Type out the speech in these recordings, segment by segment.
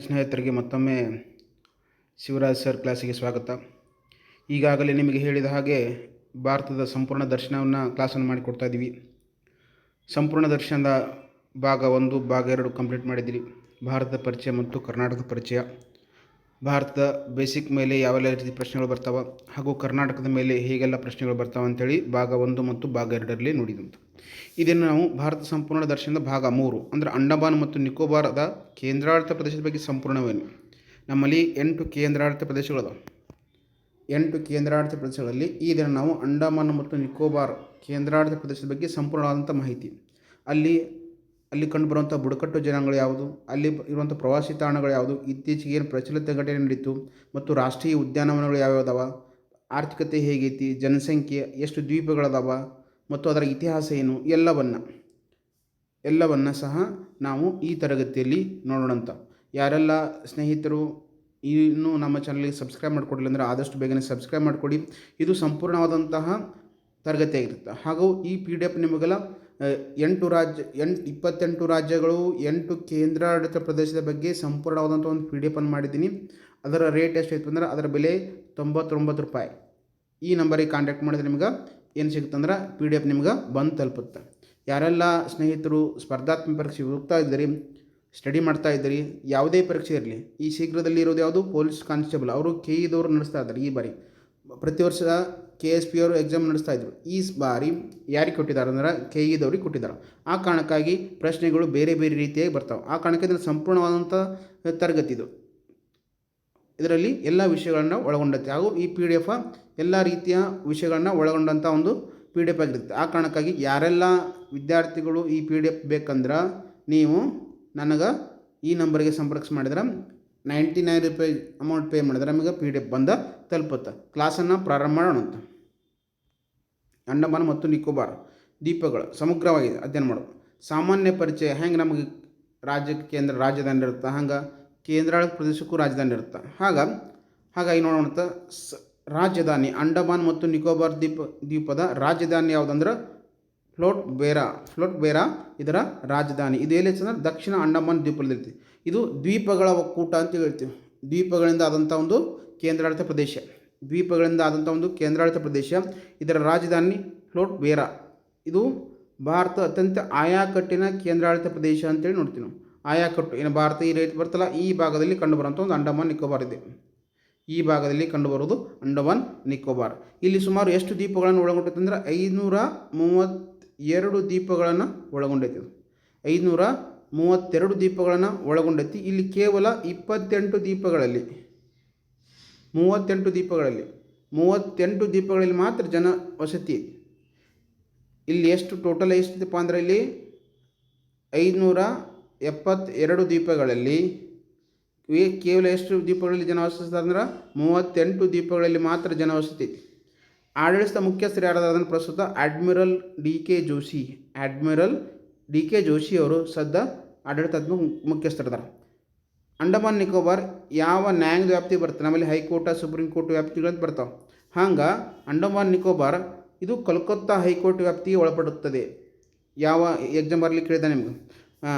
ಸ್ನೇಹಿತರಿಗೆ ಮತ್ತೊಮ್ಮೆ ಶಿವರಾಜ್ ಸರ್ ಕ್ಲಾಸಿಗೆ ಸ್ವಾಗತ. ಈಗಾಗಲೇ ನಿಮಗೆ ಹೇಳಿದ ಹಾಗೆ ಭಾರತದ ಸಂಪೂರ್ಣ ದರ್ಶನವನ್ನು ಕ್ಲಾಸನ್ನು ಮಾಡಿಕೊಡ್ತಾ ಇದ್ದೀವಿ. ಸಂಪೂರ್ಣ ದರ್ಶನದ ಭಾಗ 1 ಭಾಗ 2 ಕಂಪ್ಲೀಟ್ ಮಾಡಿದ್ದೀರಿ. ಭಾರತದ ಪರಿಚಯ ಮತ್ತು ಕರ್ನಾಟಕದ ಪರಿಚಯ, ಭಾರತದ ಬೇಸಿಕ್ ಮೇಲೆ ಯಾವೆಲ್ಲ ರೀತಿ ಪ್ರಶ್ನೆಗಳು ಬರ್ತಾವೆ ಹಾಗೂ ಕರ್ನಾಟಕದ ಮೇಲೆ ಹೇಗೆಲ್ಲ ಪ್ರಶ್ನೆಗಳು ಬರ್ತಾವೆ ಅಂಥೇಳಿ ಭಾಗ 1 ಮತ್ತು ಭಾಗ 2ರಲ್ಲಿ ನೋಡಿದಂತೆ. ಇದನ್ನು ನಾವು ಭಾರತ ಸಂಪೂರ್ಣ ದರ್ಶನದ ಭಾಗ 3 ಅಂದರೆ ಅಂಡಮಾನ್ ಮತ್ತು ನಿಕೋಬಾರದ ಕೇಂದ್ರಾಡಳಿತ ಪ್ರದೇಶದ ಬಗ್ಗೆ ಸಂಪೂರ್ಣವೇನು. ನಮ್ಮಲ್ಲಿ 8 ಕೇಂದ್ರಾಡಳಿತ ಪ್ರದೇಶಗಳಿದಾವೆ. 8 ಕೇಂದ್ರಾಡಳಿತ ಪ್ರದೇಶಗಳಲ್ಲಿ ಈ ದಿನ ನಾವು ಅಂಡಮಾನ್ ಮತ್ತು ನಿಕೋಬಾರ್ ಕೇಂದ್ರಾಡಳಿತ ಪ್ರದೇಶದ ಬಗ್ಗೆ ಸಂಪೂರ್ಣವಾದಂಥ ಮಾಹಿತಿ, ಅಲ್ಲಿ ಕಂಡುಬರುವಂಥ ಬುಡಕಟ್ಟು ಜನಾಂಗಗಳು ಯಾವುದು, ಅಲ್ಲಿ ಇರುವಂಥ ಪ್ರವಾಸಿ ತಾಣಗಳು ಯಾವುದು, ಇತ್ತೀಚೆಗೆ ಏನು ಪ್ರಚಲಿತ ಘಟನೆ ನಡೀತು ಮತ್ತು ರಾಷ್ಟ್ರೀಯ ಉದ್ಯಾನವನಗಳು ಯಾವ್ಯಾವುದಾವ, ಆರ್ಥಿಕತೆ ಹೇಗೈತಿ, ಜನಸಂಖ್ಯೆ ಎಷ್ಟು ದ್ವೀಪಗಳದಾವ ಮತ್ತು ಅದರ ಇತಿಹಾಸ ಏನು, ಎಲ್ಲವನ್ನು ಸಹ ನಾವು ಈ ತರಗತಿಯಲ್ಲಿ ನೋಡೋಣಂತ. ಯಾರೆಲ್ಲ ಸ್ನೇಹಿತರು ಇನ್ನೂ ನಮ್ಮ ಚಾನಲ್ಗೆ ಸಬ್ಸ್ಕ್ರೈಬ್ ಮಾಡಿಕೊಡಲಿಲ್ಲ ಅಂದರೆ ಆದಷ್ಟು ಬೇಗನೆ ಸಬ್ಸ್ಕ್ರೈಬ್ ಮಾಡಿಕೊಡಿ. ಇದು ಸಂಪೂರ್ಣವಾದಂತಹ ತರಗತಿಯಾಗಿರುತ್ತೆ. ಹಾಗೂ ಈ PDF ನಿಮಗೆಲ್ಲ 28 ರಾಜ್ಯಗಳು 8 ಕೇಂದ್ರಾಡಳಿತ ಪ್ರದೇಶದ ಬಗ್ಗೆ ಸಂಪೂರ್ಣವಾದಂಥ ಒಂದು PDF ಅನ್ನು ಮಾಡಿದ್ದೀನಿ. ಅದರ ರೇಟ್ ಎಷ್ಟಾಯಿತು ಅಂದರೆ ಅದರ ಬೆಲೆ ₹99. ಈ ನಂಬರಿಗೆ ಕಾಂಟ್ಯಾಕ್ಟ್ ಮಾಡಿದರೆ ನಿಮ್ಗೆ ಏನು ಸಿಗುತ್ತೆ ಅಂದ್ರೆ PDF ನಿಮ್ಗೆ ಬಂದು ತಲುಪುತ್ತೆ. ಯಾರೆಲ್ಲ ಸ್ನೇಹಿತರು ಸ್ಪರ್ಧಾತ್ಮಕ ಪರೀಕ್ಷೆ ಹೋಗ್ತಾ ಇದ್ದೀರಿ, ಸ್ಟಡಿ ಮಾಡ್ತಾ ಇದ್ದೀರಿ, ಯಾವುದೇ ಪರೀಕ್ಷೆ ಇರಲಿ, ಈ ಶೀಘ್ರದಲ್ಲಿ ಇರೋದು ಯಾವುದು ಪೊಲೀಸ್ ಕಾನ್ಸ್ಟೇಬಲ್, ಅವರು KE ನಡೆಸ್ತಾ ಇದ್ದಾರೆ. ಈ ಬಾರಿ ಪ್ರತಿ ವರ್ಷ KSP ಅವರು ಎಕ್ಸಾಮ್ ನಡೆಸ್ತಾ ಇದ್ರು. ಈ ಬಾರಿ ಯಾರಿಗೆ ಕೊಟ್ಟಿದ್ದಾರೆ ಅಂದ್ರೆ KE ಕೊಟ್ಟಿದ್ದಾರೆ. ಆ ಕಾರಣಕ್ಕಾಗಿ ಪ್ರಶ್ನೆಗಳು ಬೇರೆ ಬೇರೆ ರೀತಿಯಾಗಿ ಬರ್ತಾವೆ. ಆ ಕಾರಣಕ್ಕೆ ಇದನ್ನು ಸಂಪೂರ್ಣವಾದಂಥ ತರಗತಿ ಇದು. ಇದರಲ್ಲಿ ಎಲ್ಲ ವಿಷಯಗಳನ್ನು ಒಳಗೊಂಡೈತೆ ಹಾಗೂ ಈ PDF ಎಲ್ಲ ರೀತಿಯ ವಿಷಯಗಳನ್ನು ಒಳಗೊಂಡಂಥ ಒಂದು PDF ಆಗಿರುತ್ತೆ. ಆ ಕಾರಣಕ್ಕಾಗಿ ಯಾರೆಲ್ಲ ವಿದ್ಯಾರ್ಥಿಗಳು ಈ PDF ಬೇಕಂದ್ರೆ ನೀವು ನನಗೆ ಈ ನಂಬರಿಗೆ ಸಂಪರ್ಕ ಮಾಡಿದ್ರೆ ₹99 ಅಮೌಂಟ್ ಪೇ ಮಾಡಿದ್ರೆ ನಮಗೆ PDF ಬಂದ ತಲುಪುತ್ತೆ. ಕ್ಲಾಸನ್ನು ಪ್ರಾರಂಭ ಮಾಡೋಣ ಅಂತ. ಅಂಡಮಾನ್ ಮತ್ತು ನಿಕೋಬಾರ್ ದ್ವೀಪಗಳು ಸಮಗ್ರವಾಗಿ ಅಧ್ಯಯನ ಮಾಡೋದು. ಸಾಮಾನ್ಯ ಪರಿಚಯ ಹೆಂಗೆ ನಮಗೆ ರಾಜ್ಯಕ್ಕೆ ರಾಜಧಾನಿ ಇರುತ್ತೆ, ಹಂಗೆ ಕೇಂದ್ರಾಡಳಿತ ಪ್ರದೇಶಕ್ಕೂ ರಾಜಧಾನಿ ಇರುತ್ತೆ. ಹಾಗಾಗಿ ನೋಡೋಣ. ರಾಜಧಾನಿ ಅಂಡಮಾನ್ ಮತ್ತು ನಿಕೋಬಾರ್ ದ್ವೀಪದ ರಾಜಧಾನಿ ಯಾವುದಂದ್ರೆ ಫ್ಲೋಟ್ ಬೇರಾ ಇದರ ರಾಜಧಾನಿ. ಇದು ಎಲ್ಲಿ ಅಂದ್ರೆ ದಕ್ಷಿಣ ಅಂಡಮಾನ್ ದ್ವೀಪದಲ್ಲಿರುತ್ತೆ. ಇದು ದ್ವೀಪಗಳ ಒಕ್ಕೂಟ ಅಂತ ಹೇಳ್ತೀವಿ. ದ್ವೀಪಗಳಿಂದ ಆದಂಥ ಒಂದು ಕೇಂದ್ರಾಡಳಿತ ಪ್ರದೇಶ. ಇದರ ರಾಜಧಾನಿ ಫ್ಲೋಟ್ ಬೇರಾ. ಇದು ಭಾರತ ಅತ್ಯಂತ ಆಯಾಕಟ್ಟಿನ ಕೇಂದ್ರಾಡಳಿತ ಪ್ರದೇಶ ಅಂತೇಳಿ ನೋಡ್ತೀವಿ ನಾವು. ಆಯಾಕಟ್ಟು ಏನು ಭಾರತ ಈ ರೀತಿ ಬರ್ತಲ್ಲ, ಈ ಭಾಗದಲ್ಲಿ ಕಂಡುಬರುವಂಥ ಒಂದು ಅಂಡಮಾನ್ ನಿಕೋಬಾರ್ ಇದೆ. ಈ ಭಾಗದಲ್ಲಿ ಕಂಡುಬರೋದು ಅಂಡಮಾನ್ ನಿಕೋಬಾರ್. ಇಲ್ಲಿ ಸುಮಾರು ಎಷ್ಟು ದ್ವೀಪಗಳನ್ನು ಒಳಗೊಂಡೈತೆ ಅಂದರೆ 532 ದ್ವೀಪಗಳನ್ನು ಒಳಗೊಂಡೈತಿ. 532 ದ್ವೀಪಗಳನ್ನು ಒಳಗೊಂಡೈತಿ. ಇಲ್ಲಿ ಕೇವಲ 38 ದ್ವೀಪಗಳಲ್ಲಿ ಮಾತ್ರ ಜನ ವಸತಿ ಐತಿ. ಇಲ್ಲಿ ಎಷ್ಟು ಟೋಟಲ್ ಎಷ್ಟಿದೆಪ್ಪ ಅಂದರೆ ಇಲ್ಲಿ 572 ದ್ವೀಪಗಳಲ್ಲಿ ಕೇವಲ ಎಷ್ಟು ದ್ವೀಪಗಳಲ್ಲಿ ಜನ ವಸಿಸ್ತಾರೆ ಅಂದ್ರೆ 38 ದ್ವೀಪಗಳಲ್ಲಿ ಮಾತ್ರ ಜನ ವಸತಿ ಐತಿ. ಆಡಳಿತ ಮುಖ್ಯಸ್ಥರು ಯಾರಾದ್ರೂ ಪ್ರಸ್ತುತ ಅಡ್ಮಿರಲ್ ಡಿ ಕೆ ಜೋಶಿ ಅವರು ಸದ್ದ ಆಡಳಿತಾತ್ಮಕ ಮುಖ್ಯಸ್ಥರಿದ್ದಾರೆ. ಅಂಡಮಾನ್ ನಿಕೋಬಾರ್ ಯಾವ ನ್ಯಾಯಾಂಗದ ವ್ಯಾಪ್ತಿ ಬರ್ತದೆ, ನಮ್ಮಲ್ಲಿ ಹೈಕೋರ್ಟ್, ಸುಪ್ರೀಂ ಕೋರ್ಟ್ ವ್ಯಾಪ್ತಿಗಳಂತ ಬರ್ತಾವೆ. ಹಂಗೆ ಅಂಡಮಾನ್ ನಿಕೋಬಾರ್ ಇದು ಕೋಲ್ಕತ್ತಾ ಹೈಕೋರ್ಟ್ ವ್ಯಾಪ್ತಿಗೆ ಒಳಪಡುತ್ತದೆ. ಯಾವ ಎಕ್ಸಾಮ್ ಬರಲಿಕ್ಕೆ ಕೇಳಿದ ನಿಮ್ಗೆ,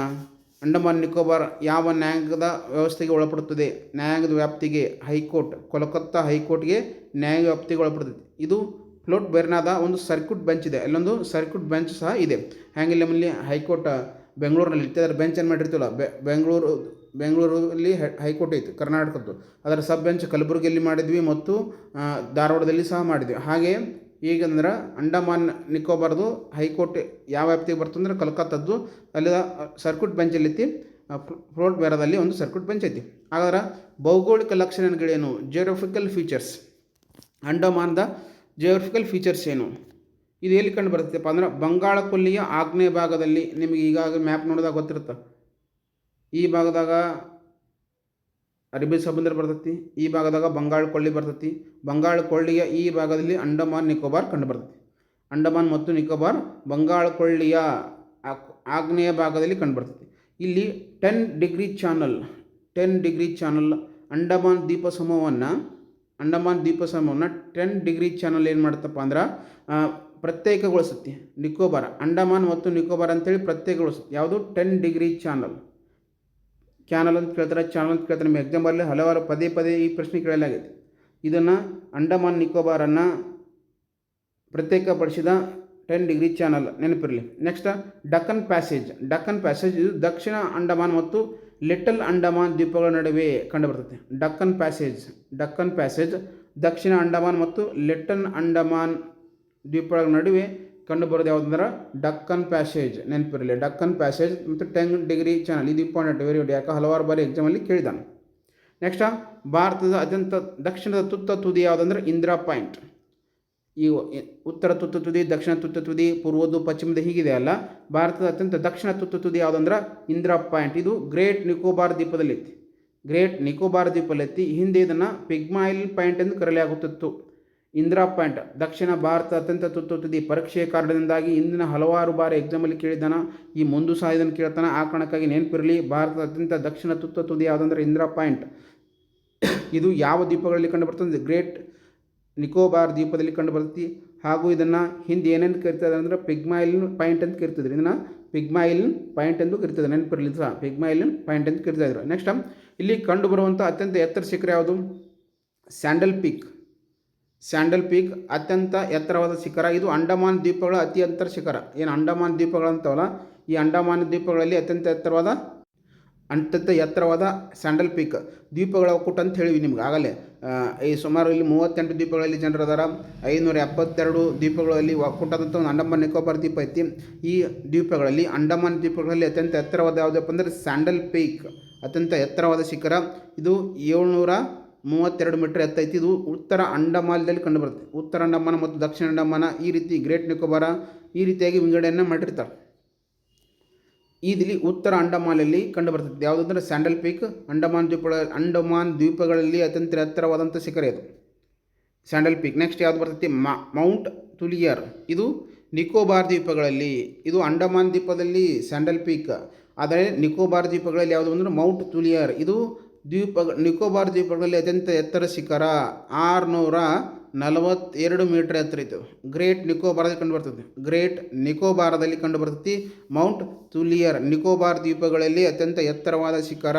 ಅಂಡಮಾನ್ ನಿಕೋಬಾರ್ ಯಾವ ನ್ಯಾಯಾಂಗದ ವ್ಯವಸ್ಥೆಗೆ ಒಳಪಡುತ್ತದೆ, ನ್ಯಾಯಾಂಗದ ವ್ಯಾಪ್ತಿಗೆ ಹೈಕೋರ್ಟ್, ಕೋಲ್ಕತ್ತಾ ಹೈಕೋರ್ಟ್ಗೆ ನ್ಯಾಯಾಂಗ ವ್ಯಾಪ್ತಿಗೆ ಒಳಪಡುತ್ತದೆ. ಇದು ಫ್ಲೋಟ್ ಬೇರ್ನಾದ ಒಂದು ಸರ್ಕ್ಯೂಟ್ ಬೆಂಚ್ ಇದೆ. ಅಲ್ಲೊಂದು ಸರ್ಕ್ಯೂಟ್ ಬೆಂಚ್ ಸಹ ಇದೆ. ಹ್ಯಾಂಗಿಲ್ಲ ನಮ್ಮಲ್ಲಿ ಹೈಕೋರ್ಟ್ ಬೆಂಗಳೂರಿನಲ್ಲಿ ಇರ್ತದೆ, ಅದರ ಬೆಂಚ್ ಏನು ಮಾಡಿರ್ತೀವಲ್ಲ, ಬೆಂಗಳೂರಲ್ಲಿ ಹೈಕೋರ್ಟ್ ಐತೆ ಕರ್ನಾಟಕದ್ದು. ಅದರ ಸಬ್ ಬೆಂಚ್ ಕಲಬುರಗಿಯಲ್ಲಿ ಮಾಡಿದ್ವಿ ಮತ್ತು ಧಾರವಾಡದಲ್ಲಿ ಸಹ ಮಾಡಿದ್ವಿ. ಹಾಗೆ ಈಗಂದ್ರೆ ಅಂಡಮಾನ್ ನಿಕೋಬಾರ್ದು ಹೈಕೋರ್ಟ್ ಯಾವ ವ್ಯಾಪ್ತಿಗೆ ಬರ್ತಂದ್ರೆ ಕಲ್ಕತ್ತಾದ್ದು, ಅಲ್ಲಿ ಸರ್ಕ್ಯೂಟ್ ಬೆಂಚ್ ಐತಿ. ಫ್ಲೋಟ್ ಬೇರಾದಲ್ಲಿ ಒಂದು ಸರ್ಕ್ಯೂಟ್ ಬೆಂಚ್ ಐತಿ. ಹಾಗಾದ್ರೆ ಭೌಗೋಳಿಕ ಲಕ್ಷಣಗಳೇನು, ಜಿಯೋಗ್ರಫಿಕಲ್ ಫೀಚರ್ಸ್, ಅಂಡಮಾನ್ದ ಜಿಯೋಗ್ರಫಿಕಲ್ ಫೀಚರ್ಸ್ ಏನು, ಇದು ಎಲ್ಲಿ ಕಂಡು ಬರುತ್ತಪ್ಪ ಅಂದ್ರೆ ಬಂಗಾಳ ಕೊಲ್ಲಿಯ ಆಗ್ನೇಯ ಭಾಗದಲ್ಲಿ. ನಿಮಗೆ ಈಗಾಗಲೇ ಮ್ಯಾಪ್ ನೋಡಿದಾಗ ಗೊತ್ತಿರುತ್ತೆ. ಈ ಭಾಗದಾಗ ಅರಬ್ಬಿ ಸಮುದ್ರ ಬರ್ತೈತಿ, ಈ ಭಾಗದಾಗ ಬಂಗಾಳ ಕೊಳ್ಳಿ ಬರ್ತೈತಿ. ಬಂಗಾಳ ಕೊಳ್ಳಿಯ ಈ ಭಾಗದಲ್ಲಿ ಅಂಡಮಾನ್ ನಿಕೋಬಾರ್ ಕಂಡು ಬರ್ತೈತಿ. ಅಂಡಮಾನ್ ಮತ್ತು ನಿಕೋಬಾರ್ ಬಂಗಾಳ ಕೊಳ್ಳಿಯ ಆಗ್ನೇಯ ಭಾಗದಲ್ಲಿ ಕಂಡು ಬರ್ತೈತಿ. ಇಲ್ಲಿ 10 ಡಿಗ್ರಿ ಚಾನಲ್ ಅಂಡಮಾನ್ ದ್ವೀಪ ಸಮೂಹವನ್ನು 10 ಡಿಗ್ರಿ ಚಾನಲ್ ಏನು ಮಾಡುತ್ತಪ್ಪ ಅಂದ್ರೆ ಪ್ರತ್ಯೇಕಗೊಳಿಸುತ್ತೆ. ಅಂಡಮಾನ್ ಮತ್ತು ನಿಕೋಬಾರ್ ಅಂತೇಳಿ ಪ್ರತ್ಯೇಕಗೊಳಿಸುತ್ತೆ. ಯಾವುದು 10 ಡಿಗ್ರಿ ಚಾನಲ್. ಕ್ಯಾನಲ್ ಅಂತ ಕೇಳ್ತಾರೆ, ಚಾನಲ್ ಅಂತ ಕೇಳ್ತಾರೆ. ನಿಮ್ಮ ಎಕ್ಸಾಂಪಲ್ಲಿ ಹಲವಾರು ಪದೇ ಪದೇ ಈ ಪ್ರಶ್ನೆ ಕೇಳಲಾಗಿದೆ. ಇದನ್ನು ಅಂಡಮಾನ್ ನಿಕೋಬಾರನ್ನು ಪ್ರತ್ಯೇಕಪಡಿಸಿದ 10 ಡಿಗ್ರಿ ಚಾನಲ್ ನೆನಪಿರಲಿ. Next Deccan passage. Deccan passage ಇದು ದಕ್ಷಿಣ ಅಂಡಮಾನ್ ಮತ್ತು ಲಿಟಲ್ ಅಂಡಮಾನ್ ದ್ವೀಪಗಳ ನಡುವೆ ಕಂಡುಬರ್ತದೆ. ಡಕ್ಕನ್ ಪ್ಯಾಸೇಜ್ ದಕ್ಷಿಣ ಅಂಡಮಾನ್ ಮತ್ತು ಲಿಟಲ್ ಅಂಡಮಾನ್ ದ್ವೀಪಗಳ ನಡುವೆ ಕಂಡುಬರೋದು ಯಾವುದಂದ್ರೆ ಡಕ್ಕನ್ ಪ್ಯಾಸೇಜ್ ನೆನಪಿರಲಿ. ಡಕ್ಕನ್ ಪ್ಯಾಸೇಜ್ ಮತ್ತು 10 ಡಿಗ್ರಿ ಚಾನಲ್ ಇದು ಇಂಪಾರ್ಟೆಂಟ್, ವೆರಿ ಗುಡ್. ಯಾಕೆ ಹಲವಾರು ಬಾರಿ ಎಕ್ಸಾಮಲ್ಲಿ ಕೇಳಿದಾನೆ. ನೆಕ್ಸ್ಟ್ ಭಾರತದ ಅತ್ಯಂತ ದಕ್ಷಿಣದ ತುತ್ತ ತುದಿ ಯಾವುದಂದ್ರೆ ಇಂದಿರಾ ಪಾಯಿಂಟ್. ಈ ಉತ್ತರ ತುತ್ತ ತುದಿ, ದಕ್ಷಿಣ ತುತ್ತ ತುದಿ, ಪೂರ್ವದ್ದು ಪಶ್ಚಿಮದ ಹೀಗಿದೆ ಅಲ್ಲ. ಭಾರತದ ಅತ್ಯಂತ ದಕ್ಷಿಣ ತುತ್ತ ತುದಿ ಯಾವುದಂದ್ರೆ ಇಂದಿರಾ ಪಾಯಿಂಟ್. ಇದು ಗ್ರೇಟ್ ನಿಕೋಬಾರ್ ದ್ವೀಪದಲ್ಲಿತ್ತು. ಹಿಂದೆ ಇದನ್ನು ಪಿಗ್ಮೈಲ್ ಪಾಯಿಂಟ್ ಎಂದು ಕರೆಯಲಾಗುತ್ತಿತ್ತು. ಇಂದಿರಾ ಪಾಯಿಂಟ್ ದಕ್ಷಿಣ ಭಾರತ ಅತ್ಯಂತ ತುತ್ತ ತುದಿ. ಪರೀಕ್ಷೆಯ ಕಾರಣದಿಂದಾಗಿ ಇಂದಿನ ಹಲವಾರು ಬಾರಿ ಎಕ್ಸಾಮಲ್ಲಿ ಕೇಳಿದಾನ, ಈ ಮುಂದೆ ಸಹ ಇದನ್ನು ಕೇಳ್ತಾನೆ. ಆ ಕಾರಣಕ್ಕಾಗಿ ನೆನಪಿರಲಿ, ಭಾರತದ ಅತ್ಯಂತ ದಕ್ಷಿಣ ತುತ್ತ ತುದಿ ಯಾವುದಂದ್ರೆ ಇಂದಿರಾ ಪಾಯಿಂಟ್. ಇದು ಯಾವ ದ್ವೀಪಗಳಲ್ಲಿ ಕಂಡುಬರ್ತದೆ? ಗ್ರೇಟ್ ನಿಕೋಬಾರ್ ದ್ವೀಪದಲ್ಲಿ ಕಂಡುಬರ್ತದೆ. ಹಾಗೂ ಇದನ್ನು ಹಿಂದೆ ಏನೇನು ಕರಿತಾರೆ ಅಂದರೆ ಪಿಗ್ಮೈಲ್ ಪಾಯಿಂಟ್ ಅಂತ ಕರಿತಿದ್ರು. ಇದನ್ನು ಪಿಗ್ಮೈಲ್ ಪಾಯಿಂಟ್ ಎಂದು ಕರಿತಿದ್ರು, ನೆನಪಿರಲಿ ಸಹ ಪಿಗ್ಮೈಲ್ ಪಾಯಿಂಟ್ ಅಂತ ಕರಿತಾ ಇದ್ರು. ನೆಕ್ಸ್ಟ್ ಇಲ್ಲಿ ಕಂಡುಬರುವಂಥ ಅತ್ಯಂತ ಎತ್ತರ ಶಿಖರ ಯಾವುದು? ಸ್ಯಾಂಡಲ್ ಪೀಕ್ ಅತ್ಯಂತ ಎತ್ತರವಾದ ಶಿಖರ. ಇದು ಅಂಡಮಾನ್ ದ್ವೀಪಗಳ ಅತಿ ಎತ್ತರ ಶಿಖರ. ಏನು ಅಂಡಮಾನ್ ದ್ವೀಪಗಳು ಅಂತವಲ್ಲ, ಈ ಅಂಡಮಾನ್ ದ್ವೀಪಗಳಲ್ಲಿ ಅತ್ಯಂತ ಎತ್ತರವಾದ ಸ್ಯಾಂಡಲ್ ಪೀಕ್ ದ್ವೀಪಗಳ ಒಕ್ಕೂಟ ಅಂತ ಹೇಳಿವಿ ನಿಮ್ಗೆ ಆಗಲೇ. ಈ ಸುಮಾರು ಇಲ್ಲಿ 38 ದ್ವೀಪಗಳಲ್ಲಿ ಜನರು ಅದಾರ. 572 ದ್ವೀಪಗಳಲ್ಲಿ ಒಕ್ಕೂಟದಂಥ ಒಂದು ಅಂಡಮಾನ್ ನಿಕೋಬಾರ್ ದ್ವೀಪ ಐತಿ. ಈ ದ್ವೀಪಗಳಲ್ಲಿ ಅಂಡಮಾನ್ ದ್ವೀಪಗಳಲ್ಲಿ ಅತ್ಯಂತ ಎತ್ತರವಾದ ಯಾವುದಪ್ಪ ಅಂದರೆ ಸ್ಯಾಂಡಲ್ ಪೀಕ್, ಅತ್ಯಂತ ಎತ್ತರವಾದ ಶಿಖರ. ಇದು 732 ಮೀಟರ್ ಎತ್ತೈತಿ. ಇದು ಉತ್ತರ ಅಂಡಮಾನದಲ್ಲಿ ಕಂಡುಬರುತ್ತೆ. ಉತ್ತರ ಅಂಡಮಾನ ಮತ್ತು ದಕ್ಷಿಣ ಅಂಡಮಾನ ಈ ರೀತಿ ಗ್ರೇಟ್ ನಿಕೋಬಾರ ಈ ರೀತಿಯಾಗಿ ವಿಂಗಡಣೆಯನ್ನು ಮಾಡಿರ್ತಾರೆ. ಇಲ್ಲಿ ಉತ್ತರ ಅಂಡಮಾನಲ್ಲಿ ಕಂಡುಬರ್ತದೆ ಯಾವುದಂದ್ರೆ ಸ್ಯಾಂಡಲ್ ಪೀಕ್. ಅಂಡಮಾನ್ ದ್ವೀಪಗಳಲ್ಲಿ ಅತ್ಯಂತ ಎತ್ತರವಾದಂಥ ಶಿಖರ ಇದು ಸ್ಯಾಂಡಲ್ ಪೀಕ್. ನೆಕ್ಸ್ಟ್ ಯಾವುದು ಬರ್ತೈತಿ? ಮೌಂಟ್ ತುಲಿಯರ್. ಇದು ನಿಕೋಬಾರ್ ದ್ವೀಪಗಳಲ್ಲಿ. ಇದು ಅಂಡಮಾನ್ ದ್ವೀಪದಲ್ಲಿ ಸ್ಯಾಂಡಲ್ ಪೀಕ್, ಆದರೆ ನಿಕೋಬಾರ್ ದ್ವೀಪಗಳಲ್ಲಿ ಯಾವುದು ಅಂದರೆ ಮೌಂಟ್ ತುಲಿಯರ್. ಇದು ನಿಕೋಬಾರ್ ದ್ವೀಪಗಳಲ್ಲಿ ಅತ್ಯಂತ ಎತ್ತರ ಶಿಖರ 642 ಮೀಟರ್ ಎತ್ತರ ಇತ್ತು. ಗ್ರೇಟ್ ನಿಕೋಬಾರದಲ್ಲಿ ಕಂಡುಬರ್ತೈತಿ ಮೌಂಟ್ ತುಲಿಯರ್. ನಿಕೋಬಾರ್ ದ್ವೀಪಗಳಲ್ಲಿ ಅತ್ಯಂತ ಎತ್ತರವಾದ ಶಿಖರ.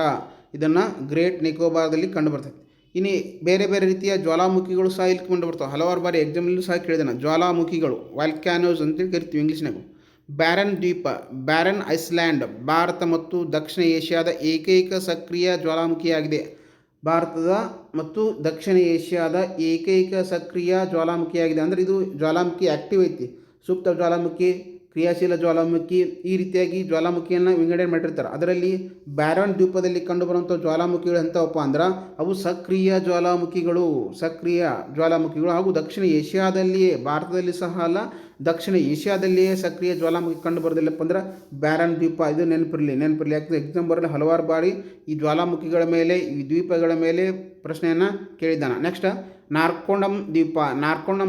ಇದನ್ನು ಗ್ರೇಟ್ ನಿಕೋಬಾರದಲ್ಲಿ ಕಂಡುಬರ್ತೈತಿ. ಇನ್ನು ಬೇರೆ ಬೇರೆ ರೀತಿಯ ಜ್ವಾಲಾಮುಖಿಗಳು ಸಹ ಇಲ್ಲಿ ಕಂಡುಬರ್ತವೆ. ಹಲವಾರು ಬಾರಿ ಎಕ್ಸಾಮಲ್ಲೂ ಸಹ ಕೇಳಿದಾನೆ. ಜ್ವಾಲಾಮುಖಿಗಳು ವಾಲ್ಕ್ಯಾನೋಸ್ ಅಂತೇಳಿ ಕರಿತೀವಿ ಇಂಗ್ಲೀಷ್ನಾಗ. ಬ್ಯಾರನ್ ದ್ವೀಪ, ಬ್ಯಾರನ್ ಐಸ್ಲ್ಯಾಂಡ್ ಭಾರತ ಮತ್ತು ದಕ್ಷಿಣ ಏಷ್ಯಾದ ಏಕೈಕ ಸಕ್ರಿಯ ಜ್ವಾಲಾಮುಖಿಯಾಗಿದೆ. ಭಾರತದ ಮತ್ತು ದಕ್ಷಿಣ ಏಷ್ಯಾದ ಏಕೈಕ ಸಕ್ರಿಯ ಜ್ವಾಲಾಮುಖಿಯಾಗಿದೆ. ಅಂದರೆ ಇದು ಜ್ವಾಲಾಮುಖಿ ಆ್ಯಕ್ಟಿವ್ ಐತಿ. ಸುಪ್ತ ಜ್ವಾಲಾಮುಖಿ, ಕ್ರಿಯಾಶೀಲ ಜ್ವಾಲಾಮುಖಿ ಈ ರೀತಿಯಾಗಿ ಜ್ವಾಲಾಮುಖಿಯನ್ನು ವಿಂಗಡಣೆ ಮಾಡಿರ್ತಾರೆ. ಅದರಲ್ಲಿ ಬ್ಯಾರನ್ ದ್ವೀಪದಲ್ಲಿ ಕಂಡುಬರುವಂಥ ಜ್ವಾಲಾಮುಖಿಗಳು ಎಂಥವಪ್ಪ ಅಂದ್ರೆ ಅವು ಸಕ್ರಿಯ ಜ್ವಾಲಾಮುಖಿಗಳು ಹಾಗೂ ದಕ್ಷಿಣ ಏಷ್ಯಾದಲ್ಲಿಯೇ, ಭಾರತದಲ್ಲಿ ಸಹ ಅಲ್ಲ ದಕ್ಷಿಣ ಏಷ್ಯಾದಲ್ಲಿಯೇ ಸಕ್ರಿಯ ಜ್ವಾಲಾಮುಖಿ ಕಂಡು ಬರೋದಿಲ್ಲಪ್ಪ ಅಂದ್ರೆ ಬ್ಯಾರನ್ ದ್ವೀಪ. ಇದು ನೆನಪಿರಲಿ. ಯಾಕಂದರೆ ಎಕ್ಸಾಮ್ ಬರಲಿ ಹಲವಾರು ಬಾರಿ ಈ ಜ್ವಾಲಾಮುಖಿಗಳ ಮೇಲೆ, ಈ ದ್ವೀಪಗಳ ಮೇಲೆ ಪ್ರಶ್ನೆಯನ್ನು ಕೇಳಿದ್ದಾನೆ. ನೆಕ್ಸ್ಟ್ ನಾರ್ಕೋಂಡಮ್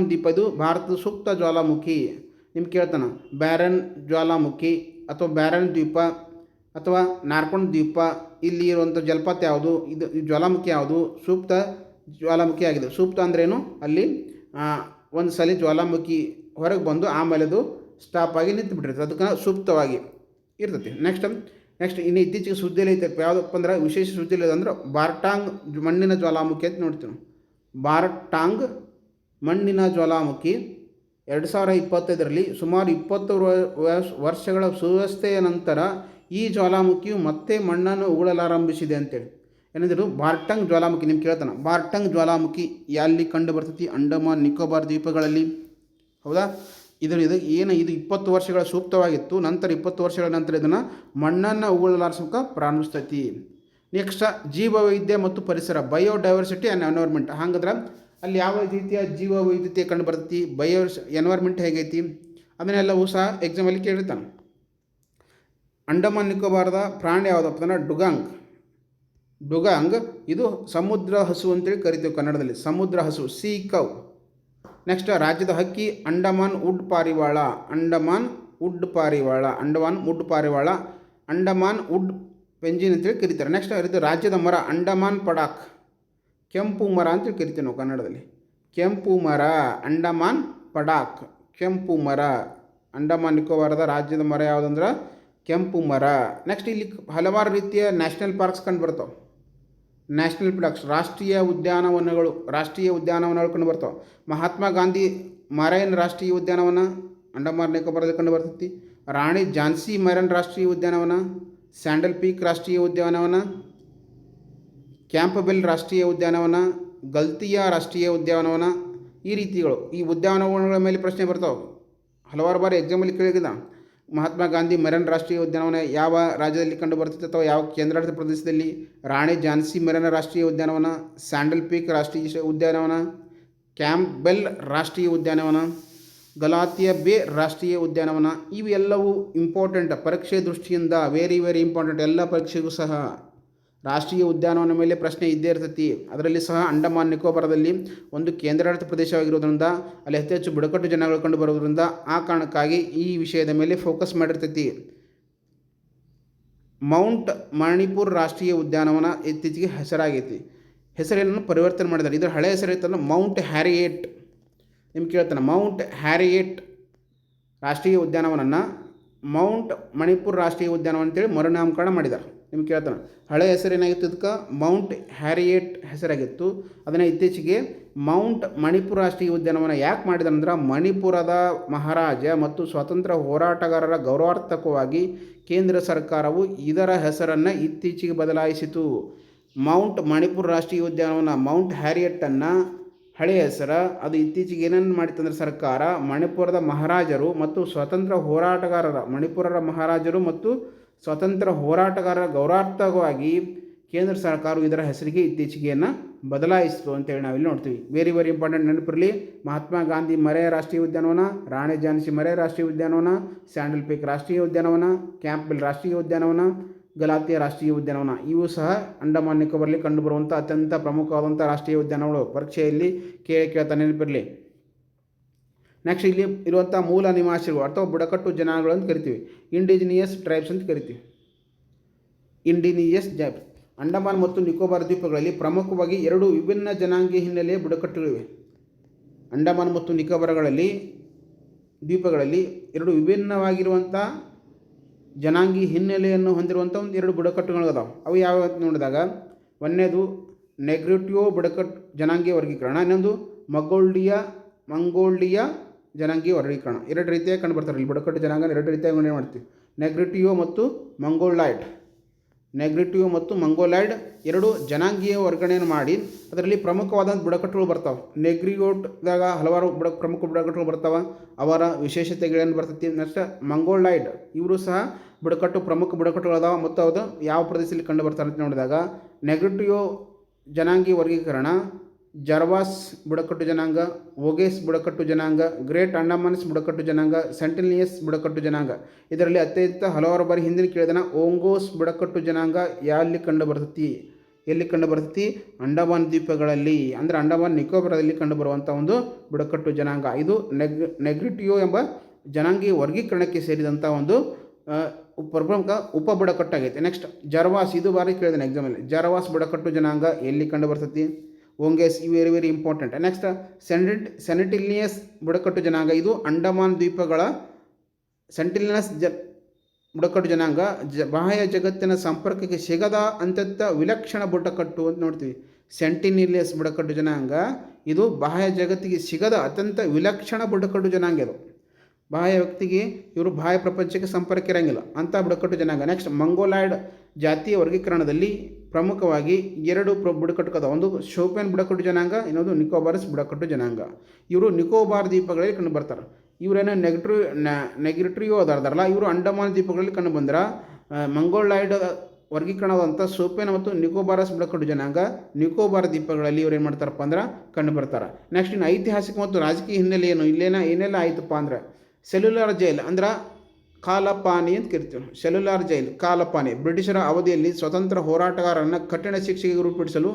ದ್ವೀಪ ಇದು ಭಾರತದ ಸುಪ್ತ ಜ್ವಾಲಾಮುಖಿ. ನಿಮ್ಗೆ ಕೇಳ್ತಾನೆ ಬ್ಯಾರನ್ ಜ್ವಾಲಾಮುಖಿ ಅಥವಾ ಬ್ಯಾರನ್ ದ್ವೀಪ ಅಥವಾ ನಾರ್ಕೋಂಡ್ ದ್ವೀಪ, ಇಲ್ಲಿ ಇರುವಂಥ ಜಲಪಾತ ಯಾವುದು, ಇದು ಜ್ವಾಲಾಮುಖಿ ಯಾವುದು? ಸೂಕ್ತ ಜ್ವಾಲಾಮುಖಿ ಆಗಿದೆ. ಸೂಕ್ತ ಅಂದ್ರೇನು? ಅಲ್ಲಿ ಒಂದು ಸಲ ಜ್ವಾಲಾಮುಖಿ ಹೊರಗೆ ಬಂದು ಆಮೇಲೆ ಅದು ಸ್ಟಾಪ್ ಆಗಿ ನಿಂತು ಬಿಟ್ಟಿರ್ತದೆ, ಅದಕ್ಕೆ ಸೂಕ್ತವಾಗಿ ಇರ್ತೈತಿ. ನೆಕ್ಸ್ಟ್ ಇನ್ನು ಇತ್ತೀಚೆಗೆ ಸುದ್ದಿಯಲ್ಲಿ ಐತೆ ಯಾವುದಪ್ಪ ಅಂದ್ರೆ ವಿಶೇಷ ಸುದ್ದಿಯಲ್ಲಿ ಅಂದ್ರೆ ಬಾರ್ಟಾಂಗ್ ಮಣ್ಣಿನ ಜ್ವಾಲಾಮುಖಿ ಅಂತ ನೋಡ್ತೀವಿ. ಬಾರ್ಟಾಂಗ್ ಮಣ್ಣಿನ ಜ್ವಾಲಾಮುಖಿ 2025ರಲ್ಲಿ ಸುಮಾರು 20 ವರ್ಷಗಳ ಸುವ್ಯವಸ್ಥೆಯ ನಂತರ ಈ ಜ್ವಾಲಾಮುಖಿಯು ಮತ್ತೆ ಮಣ್ಣನ್ನು ಉಗುಳಲಾರಂಭಿಸಿದೆ ಅಂತೇಳಿ. ಏನೆಂದರು? ಬಾರ್ಟಾಂಗ್ ಜ್ವಾಲಾಮುಖಿ. ನಿಮ್ಗೆ ಕೇಳ್ತಾನೆ ಬಾರ್ಟಾಂಗ್ ಜ್ವಾಲಾಮುಖಿ ಎಲ್ಲಿ ಕಂಡು ಬರ್ತೈತಿ? ಅಂಡಮಾನ್ ನಿಕೋಬಾರ್ ದ್ವೀಪಗಳಲ್ಲಿ. ಹೌದಾ? ಇದು 20 ವರ್ಷಗಳ ಸೂಕ್ತವಾಗಿತ್ತು. ನಂತರ 20 ವರ್ಷಗಳ ನಂತರ ಇದನ್ನು ಮಣ್ಣನ್ನು ಉಗುಳಲಾರಿಸೋಕೆ ಪ್ರಾರಂಭಿಸ್ತೈತಿ. ನೆಕ್ಸ್ಟ್ ಜೀವವೈವಿಧ್ಯ ಮತ್ತು ಪರಿಸರ, ಬಯೋಡೈವರ್ಸಿಟಿ ಆ್ಯಂಡ್ ಎನ್ವೈರ್ಮೆಂಟ್. ಹಾಗಂದ್ರೆ ಅಲ್ಲಿ ಯಾವ ರೀತಿಯ ಜೀವವೈವಿಧ್ಯತೆ ಕಂಡು ಬರ್ತೈತಿ, ಎನ್ವೈರ್ಮೆಂಟ್ ಹೇಗೈತಿ ಅದನ್ನೆಲ್ಲವೂ ಸಹ ಎಕ್ಸಾಮಲ್ಲಿ ಕೇಳಿರ್ತಾನೆ. ಅಂಡಮಾನ್ ನಿಕೋಬಾರದ ಪ್ರಾಣಿ ಯಾವುದಪ್ಪ ಅಂದ್ರೆ ಡುಗಾಂಗ್. ಇದು ಸಮುದ್ರ ಹಸು ಅಂತೇಳಿ ಕರಿತೀವಿ ಕನ್ನಡದಲ್ಲಿ, ಸಮುದ್ರ ಹಸು, ಸೀ ಕೌ. ನೆಕ್ಸ್ಟ್ ರಾಜ್ಯದ ಹಕ್ಕಿ ಅಂಡಮಾನ್ ವುಡ್ ಪಾರಿವಾಳ, ಅಂಡಮಾನ್ ವುಡ್ ಪೆಂಜಿನ್ ಅಂತೇಳಿ ಕರೀತಾರೆ. ನೆಕ್ಸ್ಟ್ ಇದು ರಾಜ್ಯದ ಮರ ಅಂಡಮಾನ್ ಪಡಾಕ್, ಕೆಂಪು ಮರ ಅಂತೇಳಿ ಕರಿತೀವಿ ನಾವು ಕನ್ನಡದಲ್ಲಿ. ಕೆಂಪು ಮರ, ಅಂಡಮಾನ್ ಪಡಾಕ್, ಕೆಂಪು ಮರ. ಅಂಡಮಾನ್ ನಿಕೋಬಾರದ ರಾಜ್ಯದ ಮರ ಯಾವುದಂದ್ರೆ ಕೆಂಪು ಮರ. ನೆಕ್ಸ್ಟ್ ಇಲ್ಲಿ ಹಲವಾರು ರೀತಿಯ ನ್ಯಾಷನಲ್ ಪಾರ್ಕ್ಸ್ ಕಂಡು ಬರ್ತಾವೆ. ನ್ಯಾಷನಲ್ ಪಾರ್ಕ್ಸ್ ರಾಷ್ಟ್ರೀಯ ಉದ್ಯಾನವನಗಳು ಕಂಡು ಬರ್ತಾವೆ. ಮಹಾತ್ಮ ಗಾಂಧಿ ಮರೈನ್ ರಾಷ್ಟ್ರೀಯ ಉದ್ಯಾನವನ ಅಂಡಮಾನ್ ನಿಕೋಬಾರದಲ್ಲಿ ಕಂಡು ಬರ್ತೈತಿ. ರಾಣಿ ಝಾನ್ಸಿ ಮರೈನ್ ರಾಷ್ಟ್ರೀಯ ಉದ್ಯಾನವನ, ಸ್ಯಾಂಡಲ್ ಪೀಕ್ ರಾಷ್ಟ್ರೀಯ ಉದ್ಯಾನವನ, ಕ್ಯಾಂಪಬೆಲ್ ರಾಷ್ಟ್ರೀಯ ಉದ್ಯಾನವನ, ಗಲ್ತಿಯಾ ರಾಷ್ಟ್ರೀಯ ಉದ್ಯಾನವನ. ಈ ರೀತಿಗಳು ಈ ಉದ್ಯಾನವನಗಳ ಮೇಲೆ ಪ್ರಶ್ನೆ ಬರ್ತಾವೆ. ಹಲವಾರು ಬಾರಿ ಎಕ್ಸಾಮಲ್ಲಿ ಕೇಳಿದ ಮಹಾತ್ಮ ಗಾಂಧಿ ಮರೈನ್ ರಾಷ್ಟ್ರೀಯ ಉದ್ಯಾನವನ ಯಾವ ರಾಜ್ಯದಲ್ಲಿ ಕಂಡು ಬರ್ತೈತೆ ಅಥವಾ ಯಾವ ಕೇಂದ್ರಾಡಳಿತ ಪ್ರದೇಶದಲ್ಲಿ. ರಾಣಿ ಝಾನ್ಸಿ ಮರೈನ್ ರಾಷ್ಟ್ರೀಯ ಉದ್ಯಾನವನ, ಸ್ಯಾಂಡಲ್ ಪೀಕ್ ರಾಷ್ಟ್ರೀಯ ಉದ್ಯಾನವನ, ಕ್ಯಾಂಪ್ಬೆಲ್ ರಾಷ್ಟ್ರೀಯ ಉದ್ಯಾನವನ, ಗಲಾತಿಯಾ ಬೇ ರಾಷ್ಟ್ರೀಯ ಉದ್ಯಾನವನ. ಇವೆಲ್ಲವೂ ಇಂಪಾರ್ಟೆಂಟ್ ಪರೀಕ್ಷೆ ದೃಷ್ಟಿಯಿಂದ, ವೆರಿ ಇಂಪಾರ್ಟೆಂಟ್. ಎಲ್ಲ ಪರೀಕ್ಷೆಗೂ ಸಹ ರಾಷ್ಟ್ರೀಯ ಉದ್ಯಾನವನ ಮೇಲೆ ಪ್ರಶ್ನೆ ಇದ್ದೇ ಇರ್ತೈತಿ. ಅದರಲ್ಲಿ ಸಹ ಅಂಡಮಾನ್ ನಿಕೋಬಾರದಲ್ಲಿ ಒಂದು ಕೇಂದ್ರಾಡಳಿತ ಪ್ರದೇಶವಾಗಿರೋದ್ರಿಂದ ಅಲ್ಲಿ ಅತಿ ಹೆಚ್ಚು ಬುಡಕಟ್ಟು ಜನಗಳು ಕಂಡು ಬರೋದ್ರಿಂದ ಆ ಕಾರಣಕ್ಕಾಗಿ ಈ ವಿಷಯದ ಮೇಲೆ ಫೋಕಸ್ ಮಾಡಿರ್ತೈತಿ. ಮೌಂಟ್ ಮಣಿಪುರ್ ರಾಷ್ಟ್ರೀಯ ಉದ್ಯಾನವನ ಇತ್ತೀಚೆಗೆ ಹೆಸರಾಗೈತಿ. ಹೆಸರನ್ನು ಪರಿವರ್ತನೆ ಮಾಡಿದ್ದಾರೆ. ಇದರ ಹಳೆಯ ಹೆಸರು ಇತ್ತಲ್ಲ ಮೌಂಟ್ ಹ್ಯಾರಿಯೇಟ್. ನಿಮ್ಗೆ ಕೇಳ್ತಾನೆ ಮೌಂಟ್ ಹ್ಯಾರಿಯೇಟ್ ರಾಷ್ಟ್ರೀಯ ಉದ್ಯಾನವನನ್ನು ಮೌಂಟ್ ಮಣಿಪುರ್ ರಾಷ್ಟ್ರೀಯ ಉದ್ಯಾನವನ ಅಂತೇಳಿ ಮರುನಾಮಕರಣ ಮಾಡಿದ್ದಾರೆ. ನಿಮ್ಗೆ ಕೇಳ್ತಾನೆ ಹಳೆಯ ಹೆಸರು ಏನಾಗಿತ್ತು, ಇದಕ್ಕೆ ಮೌಂಟ್ ಹ್ಯಾರಿಯೇಟ್ ಹೆಸರಾಗಿತ್ತು. ಅದನ್ನು ಇತ್ತೀಚೆಗೆ ಮೌಂಟ್ ಮಣಿಪುರ್ ರಾಷ್ಟ್ರೀಯ ಉದ್ಯಾನವನ ಯಾಕೆ ಮಾಡಿದ್ದಾರೆ ಅಂದ್ರೆ, ಮಣಿಪುರದ ಮಹಾರಾಜ ಮತ್ತು ಸ್ವಾತಂತ್ರ್ಯ ಹೋರಾಟಗಾರರ ಗೌರವಾರ್ಥಕವಾಗಿ ಕೇಂದ್ರ ಸರ್ಕಾರವು ಇದರ ಹೆಸರನ್ನು ಇತ್ತೀಚೆಗೆ ಬದಲಾಯಿಸಿತು. ಮೌಂಟ್ ಮಣಿಪುರ್ ರಾಷ್ಟ್ರೀಯ ಉದ್ಯಾನವನ ಮೌಂಟ್ ಹ್ಯಾರಿಯೇಟನ್ನು ಹಳೆಯ ಹೆಸರು, ಅದು ಇತ್ತೀಚೆಗೆ ಏನನ್ನು ಮಾಡಿತ್ತಂದ್ರೆ ಸರ್ಕಾರ ಮಣಿಪುರದ ಮಹಾರಾಜರು ಮತ್ತು ಸ್ವಾತಂತ್ರ್ಯ ಹೋರಾಟಗಾರರ ಮಹಾರಾಜರು ಮತ್ತು ಸ್ವಾತಂತ್ರ್ಯ ಹೋರಾಟಗಾರರ ಗೌರವಾರ್ಥಕವಾಗಿ ಕೇಂದ್ರ ಸರ್ಕಾರವು ಇದರ ಹೆಸರಿಗೆ ಇತ್ತೀಚೆಗೆಯನ್ನು ಬದಲಾಯಿಸಿತು ಅಂತೇಳಿ ನಾವಿಲ್ಲಿ ನೋಡ್ತೀವಿ. ವೆರಿ ಇಂಪಾರ್ಟೆಂಟ್ ನೆನಪಿರಲಿ. ಮಹಾತ್ಮ ಗಾಂಧಿ ಮರೈನ್ ರಾಷ್ಟ್ರೀಯ ಉದ್ಯಾನವನ, ರಾಣಿ ಝಾನ್ಸಿ ಮರೈನ್ ರಾಷ್ಟ್ರೀಯ ಉದ್ಯಾನವನ, ಸ್ಯಾಂಡಲ್ ಪೀಕ್ ರಾಷ್ಟ್ರೀಯ ಉದ್ಯಾನವನ, ಕ್ಯಾಂಪ್ಬೆಲ್ ರಾಷ್ಟ್ರೀಯ ಉದ್ಯಾನವನ, ಗಲಾತಿಯಾ ರಾಷ್ಟ್ರೀಯ ಉದ್ಯಾನವನ ಇವು ಸಹ ಅಂಡಮಾನ್ ನಿಕೋಬಾರಲ್ಲಿ ಕಂಡುಬರುವಂಥ ಅತ್ಯಂತ ಪ್ರಮುಖವಾದಂಥ ರಾಷ್ಟ್ರೀಯ ಉದ್ಯಾನಗಳು. ಪರೀಕ್ಷೆಯಲ್ಲಿ ಕೇಳ್ತಾ ನೆನಪಿರಲಿ. ನೆಕ್ಸ್ಟ್ ಇಲ್ಲಿ ಇರುವಂಥ ಮೂಲ ನಿವಾಸಿಗಳು ಅಥವಾ ಬುಡಕಟ್ಟು ಜನಾಂಗಗಳು ಅಂತ ಕರಿತೀವಿ. ಇಂಡಿಜಿನಿಯಸ್ ಟ್ರೈಬ್ಸ್ ಅಂತ ಕರಿತೀವಿ. ಇಂಡಿಜಿನಿಯಸ್ ಟ್ರೈಬ್ಸ್ ಅಂಡಮಾನ್ ಮತ್ತು ನಿಕೋಬಾರ್ ದ್ವೀಪಗಳಲ್ಲಿ ಪ್ರಮುಖವಾಗಿ ಎರಡು ವಿಭಿನ್ನ ಜನಾಂಗೀಯ ಹಿನ್ನೆಲೆಯ ಬುಡಕಟ್ಟುಗಳಿವೆ. ಅಂಡಮಾನ್ ಮತ್ತು ನಿಕೋಬಾರ್ಗಳಲ್ಲಿ ದ್ವೀಪಗಳಲ್ಲಿ ಎರಡು ವಿಭಿನ್ನವಾಗಿರುವಂಥ ಜನಾಂಗೀಯ ಹಿನ್ನೆಲೆಯನ್ನು ಹೊಂದಿರುವಂಥ ಎರಡು ಬುಡಕಟ್ಟುಗಳು ಅದಾವೆ. ಅವು ಯಾವ ನೋಡಿದಾಗ ಒಂದನೇದು ನೆಗ್ರಿಟಿಯೋ ಬುಡಕಟ್ಟು ಜನಾಂಗೀಯ ವರ್ಗೀಕರಣ, ಇನ್ನೊಂದು ಮಂಗೋಲ್ಡಿಯಾ ಜನಾಂಗೀಯ ವರ್ಗೀಕರಣ. ಎರಡು ರೀತಿಯಾಗಿ ಕಂಡುಬರ್ತಾರೆ. ಇಲ್ಲಿ ಬುಡಕಟ್ಟು ಜನಾಂಗ ಎರಡು ರೀತಿಯಾಗಿ ಏನು ಮಾಡ್ತೀವಿ, ನೆಗ್ರಿಟಿಯೋ ಮತ್ತು ಮಂಗೋಲಾಯ್ಡ್ ಎರಡು ಜನಾಂಗೀಯ ವರ್ಗಣೆಯನ್ನು ಮಾಡಿ ಅದರಲ್ಲಿ ಪ್ರಮುಖವಾದಂಥ ಬುಡಕಟ್ಟುಗಳು ಬರ್ತಾವೆ. ನೆಗ್ರಿಯೋಟ್ದಾಗ ಹಲವಾರು ಪ್ರಮುಖ ಬುಡಕಟ್ಟುಗಳು ಬರ್ತಾವೆ. ಅವರ ವಿಶೇಷತೆಗಳೇನು ಬರ್ತೈತಿ. ನೆಕ್ಸ್ಟ್ ಮಂಗೋಲಾಯ್ಡ್ ಇವರು ಸಹ ಪ್ರಮುಖ ಬುಡಕಟ್ಟುಗಳದಾವ ಮತ್ತು ಅದು ಯಾವ ಪ್ರದೇಶದಲ್ಲಿ ಕಂಡು ಬರ್ತಾರೆ ಅಂತ ನೋಡಿದಾಗ ನೆಗ್ರಿಟಿಯೋ ಜನಾಂಗೀಯ ವರ್ಗೀಕರಣ ಜರ್ವಾಸ್ ಬುಡಕಟ್ಟು ಜನಾಂಗ, ವೋಗೆಸ್ ಬುಡಕಟ್ಟು ಜನಾಂಗ, ಗ್ರೇಟ್ ಅಂಡಮಾನ್ಸ್ ಬುಡಕಟ್ಟು ಜನಾಂಗ, ಸೆಂಟಿನಿಯಸ್ ಬುಡಕಟ್ಟು ಜನಾಂಗ. ಇದರಲ್ಲಿ ಅತ್ಯಂತ ಹಲವಾರು ಬಾರಿ ಹಿಂದಿನ ಕೇಳಿದನ ಓಂಗೋಸ್ ಬುಡಕಟ್ಟು ಜನಾಂಗ ಎಲ್ಲಿ ಕಂಡು ಬರ್ತೈತಿ ಅಂಡಮಾನ್ ದ್ವೀಪಗಳಲ್ಲಿ, ಅಂದರೆ ಅಂಡಮಾನ್ ನಿಕೋಬಾರದಲ್ಲಿ ಕಂಡುಬರುವಂಥ ಒಂದು ಬುಡಕಟ್ಟು ಜನಾಂಗ. ಇದು ನೆಗ್ರಿಟಿಯೋ ಎಂಬ ಜನಾಂಗೀಯ ವರ್ಗೀಕರಣಕ್ಕೆ ಸೇರಿದಂಥ ಒಂದು ಪ್ರಮುಖ ಉಪ ಬುಡಕಟ್ಟಾಗೈತೆ. ನೆಕ್ಸ್ಟ್ ಜರ್ವಾಸ್, ಇದು ಬಾರಿ ಕೇಳಿದಾನೆ ಎಕ್ಸಾಮಲ್ಲಿ. ಜರ್ವಾಸ್ ಬುಡಕಟ್ಟು ಜನಾಂಗ ಎಲ್ಲಿ ಕಂಡು ಬರ್ತೈತಿ, ಓಂಗೆಸ್. ಇವು ವೆರಿ ಇಂಪಾರ್ಟೆಂಟ್. ನೆಕ್ಸ್ಟ್ ಸೆಂಟಿನಿಯಸ್ ಬುಡಕಟ್ಟು ಜನಾಂಗ, ಇದು ಅಂಡಮಾನ್ ದ್ವೀಪಗಳ ಸೆಂಟಿನಿಯಸ್ ಬುಡಕಟ್ಟು ಜನಾಂಗ ಬಾಹ್ಯ ಜಗತ್ತಿನ ಸಂಪರ್ಕಕ್ಕೆ ಸಿಗದ ಅತ್ಯಂತ ವಿಲಕ್ಷಣ ಬುಡಕಟ್ಟು ಅಂತ ನೋಡ್ತೀವಿ. ಸೆಂಟಿನಿಯಸ್ ಬುಡಕಟ್ಟು ಜನಾಂಗ ಇದು ಬಾಹ್ಯ ಜಗತ್ತಿಗೆ ಸಿಗದ ಅತ್ಯಂತ ವಿಲಕ್ಷಣ ಬುಡಕಟ್ಟು ಜನಾಂಗ. ಇದು ಬಾಹ್ಯ ವ್ಯಕ್ತಿಗೆ ಇವರು ಬಾಹ್ಯ ಪ್ರಪಂಚಕ್ಕೆ ಸಂಪರ್ಕ ಇರೋಂಗಿಲ್ಲ ಅಂಥ ಬುಡಕಟ್ಟು ಜನಾಂಗ. ನೆಕ್ಸ್ಟ್ ಮಂಗೋಲಾಯ್ಡ್ ಜಾತಿಯ ವರ್ಗೀಕರಣದಲ್ಲಿ ಪ್ರಮುಖವಾಗಿ ಎರಡು ಬುಡಕಟ್ಟು ಅದಾವ. ಒಂದು ಶೋಪೆನ್ ಬುಡಕಟ್ಟು ಜನಾಂಗ, ಇನ್ನೊಂದು ನಿಕೋಬಾರ್ಸ್ ಬುಡಕಟ್ಟು ಜನಾಂಗ. ಇವರು ನಿಕೋಬಾರ್ ದ್ವೀಪಗಳಲ್ಲಿ ಕಂಡು ಬರ್ತಾರೆ. ಇವರೇನೋ ನೆಗ್ರಿಟಿಯೋ ಅದಾರಲ್ಲ, ಇವರು ಅಂಡಮಾನ್ ದ್ವೀಪಗಳಲ್ಲಿ ಕಂಡು ಬಂದ್ರೆ ಮಂಗೋಲಾಯ್ಡ್ ವರ್ಗೀಕರಣವಾದಂಥ ಶೋಪೆನ್ ಮತ್ತು ನಿಕೋಬಾರಸ್ ಬುಡಕಟ್ಟು ಜನಾಂಗ ನಿಕೋಬಾರ್ ದ್ವೀಪಗಳಲ್ಲಿ ಇವ್ರು ಏನು ಮಾಡ್ತಾರಪ್ಪ ಅಂದ್ರೆ ಕಂಡು ಬರ್ತಾರೆ. ನೆಕ್ಸ್ಟ್ ಇನ್ನು ಐತಿಹಾಸಿಕ ಮತ್ತು ರಾಜಕೀಯ ಹಿನ್ನೆಲೆ ಏನೆಲ್ಲ ಆಯಿತಪ್ಪ ಅಂದ್ರೆ ಸೆಲ್ಯುಲಾರ್ ಜೈಲ್ ಅಂದ್ರೆ ಕಾಲಪಾನಿ ಅಂತ ಕರಿತೀವಿ. ಸೆಲ್ಯುಲಾರ್ ಜೈಲ್ ಕಾಲಪಾನಿ ಬ್ರಿಟಿಷರ ಅವಧಿಯಲ್ಲಿ ಸ್ವತಂತ್ರ ಹೋರಾಟಗಾರರನ್ನು ಕಠಿಣ ಶಿಕ್ಷೆಗೆ ಗುರುಪಡಿಸಲು